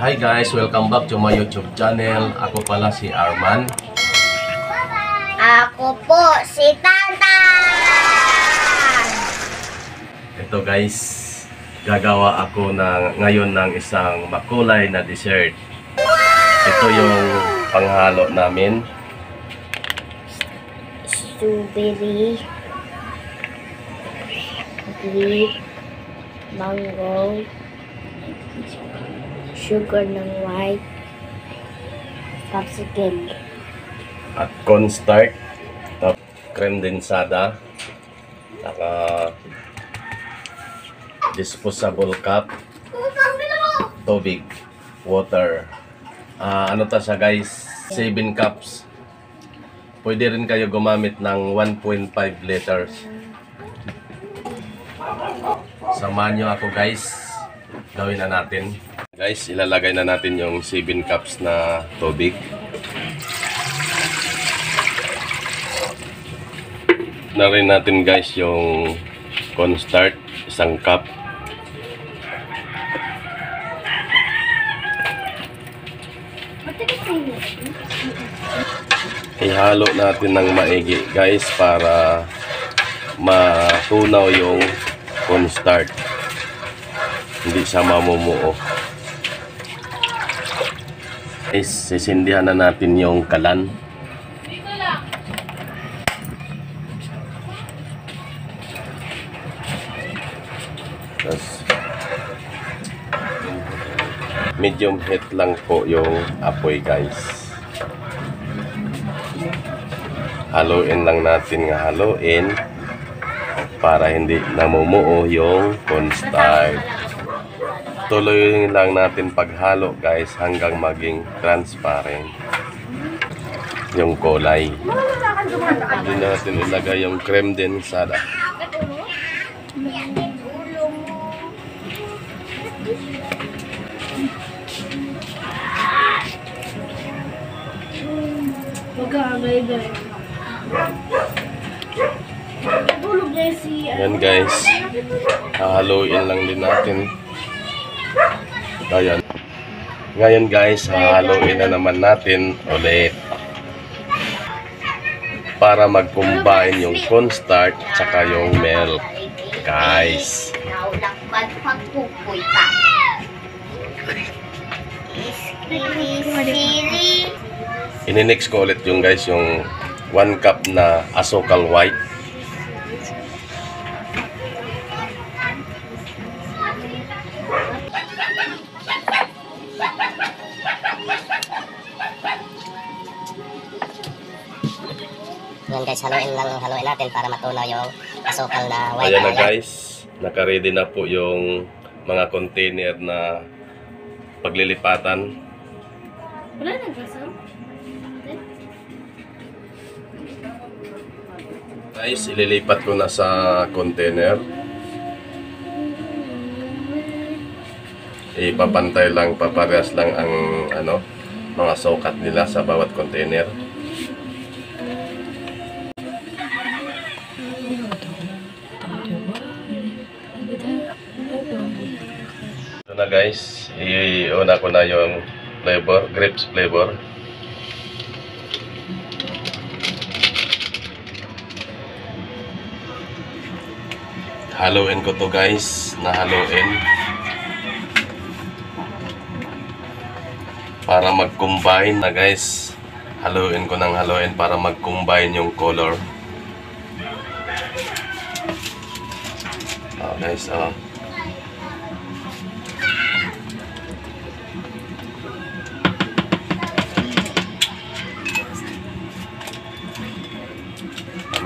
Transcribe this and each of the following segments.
Hi guys, welcome back to my YouTube channel. Ako pala si Arman. Ako po si Tantan. Ito guys, gagawa ako ngayon ng isang makulay na dessert. Ito yung panghalo namin. Strawberry, grape, mango, sugar ng white, popsicle, At cornstarch, creme densada, saka disposable cup, tubig, water. Ano ta siya guys? 7 cups. Pwede rin kayo gumamit ng 1.5 liters. Samahan nyo ako guys. Gawin na natin. Guys, ilalagay na natin yung 7 cups na tubig. Na rin natin guys yung cornstarch, 1 cup. Ihalo natin ng maigi guys para matunaw yung cornstarch. Hindi siya mamumuo. Guys, sisindihan na natin yung kalan. Tapos, medium heat lang po yung apoy guys. Haluin lang natin nga haluin para hindi namumuo yung cornstarch. Tuloy lang natin paghalo guys hanggang maging transparent yung kulay. Hindi natin ilagay yung creme densada. Yan guys, hahaluin lang din natin. Ngayon guys, hahaluin na naman natin ulit para mag-combine yung cornstarch tsaka yung milk guys. Ininix ko ulit yung guys yung 1 cup na asukal white. Yan guys, haluin natin para matunaw yung asukal na white. Ayan na guys, naka-ready na po yung mga container na paglilipatan. Wala nang gaso? Guys, ililipat ko na sa container. Ipapantay lang, paparehas lang ang mga sukat nila sa bawat container. Ito na guys, i-una ko na yung flavor, grapes flavor. Haluin ko to guys, nahaluin para mag-combine na guys. Haluin ko ng haluin para mag-combine yung color. Guys,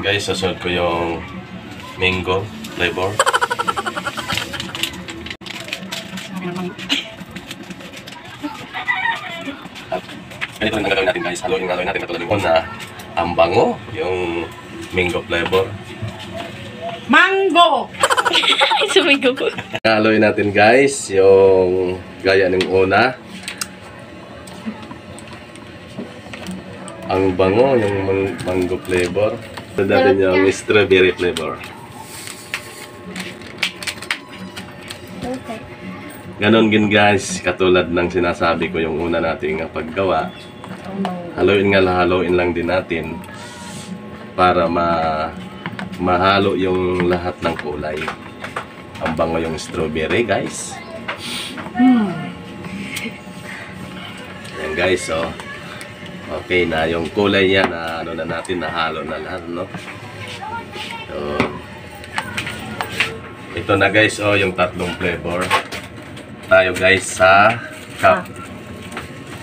guys, sasunod ko yung mango flavor. Ganito rin ang gagawin natin guys. Haluin natin katulad yung na ang bango, yung mango flavor. Mango! Sumigaw ko. Haluin natin guys yung gaya ng una. Ang bango, yung mango flavor. Ito natin yung strawberry flavor. Ganon din guys, katulad ng sinasabi ko yung una nating paggawa. Haluin lang din natin para mahalo yung lahat ng kulay. Ang bango yung strawberry guys. Ayan guys, so okay na yung kulay niya na ano na natin, nahalo na lahat, no? So, ito na guys, oh, yung tatlong flavor. Tayo guys sa cup.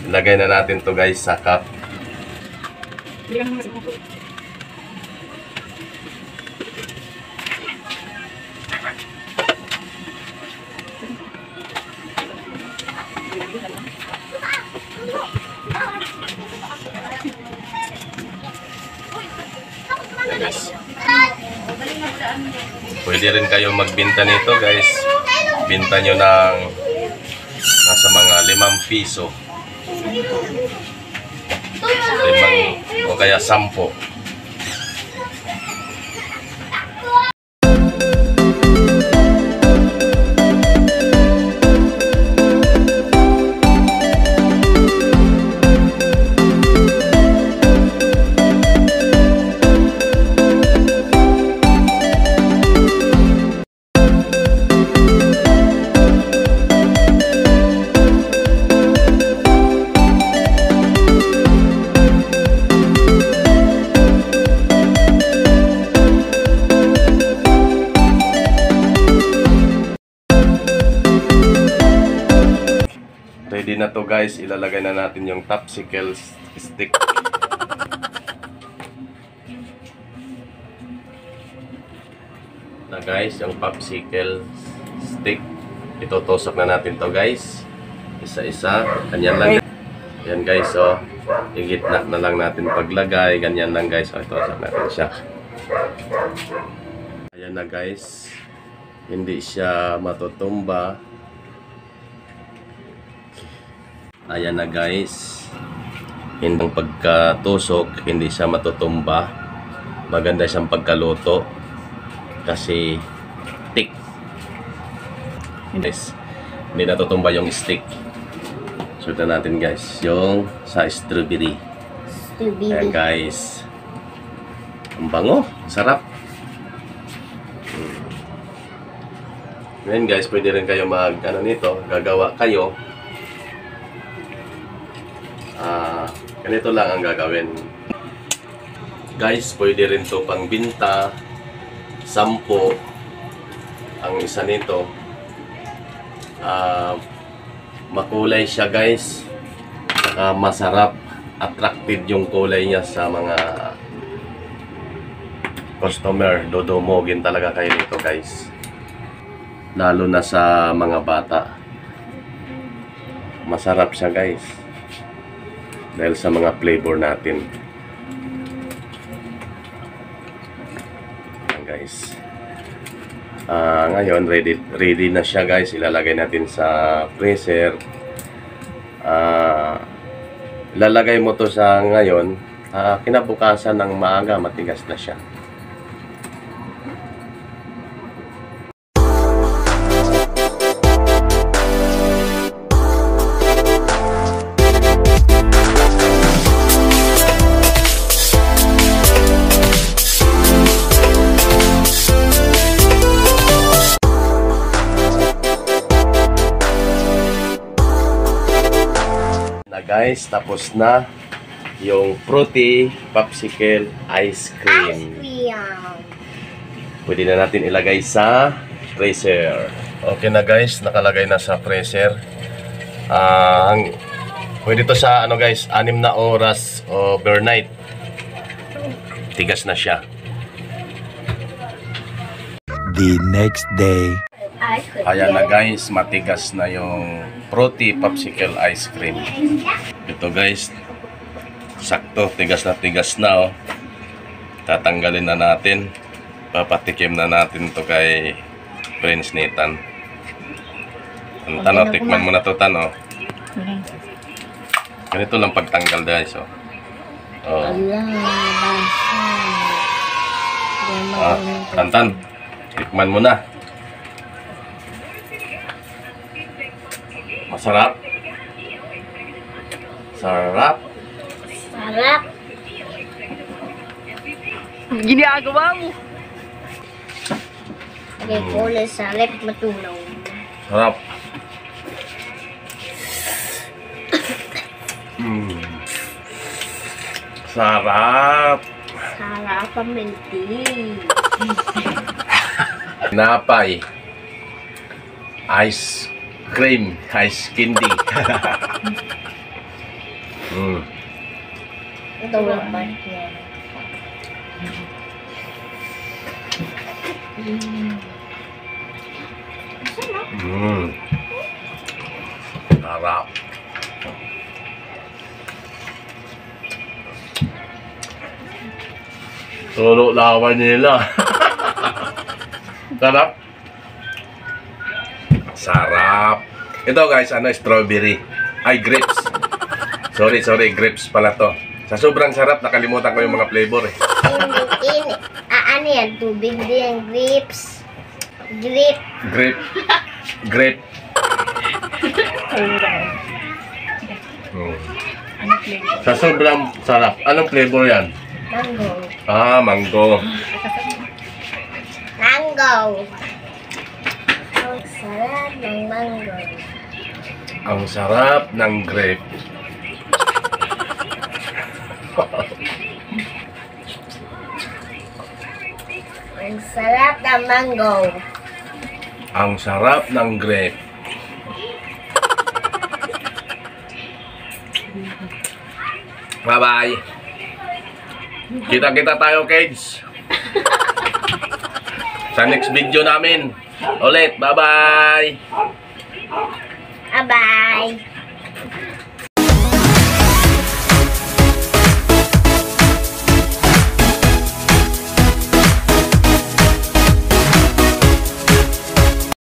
Ilagay na natin to guys sa cup. Pwede rin kayo magbenta nito guys. Binta nyo ng nasa mga 5 piso. 5 o kaya 10. Ready na to guys, ilalagay na natin yung popsicle stick. Na guys, yung popsicle stick. Itutusok na natin to guys. Isa-isa, ganyan lang. Yan guys, so igitna na lang natin paglagay, ganyan lang guys. So itusok natin siya. Ayan na guys. Hindi siya matutumba. Ayan na guys, hindi pagkatusok, hindi siya matutumba. Maganda siyang pagkaluto kasi thick. Guys, hindi natutumba yung stick. Sudan natin guys, yung sa strawberry. Ayan guys, ang bango, sarap. Ngayon guys, pwede rin kayo nito, gagawa kayo. Ganito lang ang gagawin. Guys, pwede rin to pang binta. 10 ang isa nito. Makulay siya guys. Saka masarap. Attractive yung kulay niya sa mga customer. Dodumogin talaga kayo nito guys. Lalo na sa mga bata. Masarap siya guys. Dahil sa mga flavor natin. Ayan guys. Ngayon, ready na siya guys. Ilalagay natin sa freezer. Ilalagay mo to sa ngayon. Kinabukasan ng maaga, matigas na siya. Guys, tapos na yung fruity popsicle ice cream. Pwede na natin ilagay sa freezer. Okay na guys, nakalagay na sa freezer. Pwede to sa guys, 6 na oras overnight. Tigas na siya. The next day. Ayan na guys, matigas na yung fruity popsicle ice cream. Ito guys, sakto, tigas na oh. Tatanggalin na natin. Papatikim na natin to kay Prince Nathan. Tano, tikman mo na to, Tano. Ganito lang pagtanggal guys, oh. Tantan, tikman mo na. Masarap. Sarap. Sarap. Ginagawa mo. Okay, kulay sarap matunaw. Sarap. Mm. Sarap. Sarap ang milky. Napay. Ice cream. Ice candy. Mm. Ito lang ba yan? Mm. Sarap. Solo lawan nila. Sarap. Sarap. Ito guys, ano, strawberry. Ay, grapes. Sorry, grapes pala to. Sa sobrang sarap, nakalimutan ko yung mga flavor eh. Ano yan? Tubig din, grapes. Grape. Grape. Mm. Sa sobrang sarap. Anong flavor yan? Mango. Ah, mango. Mango. Ang sarap ng mango. Ang sarap ng grape. Ang sarap ng mango. Ang sarap ng grape. Bye-bye. Kita-kita tayo, kids. Sa next video namin. Ulit, bye-bye.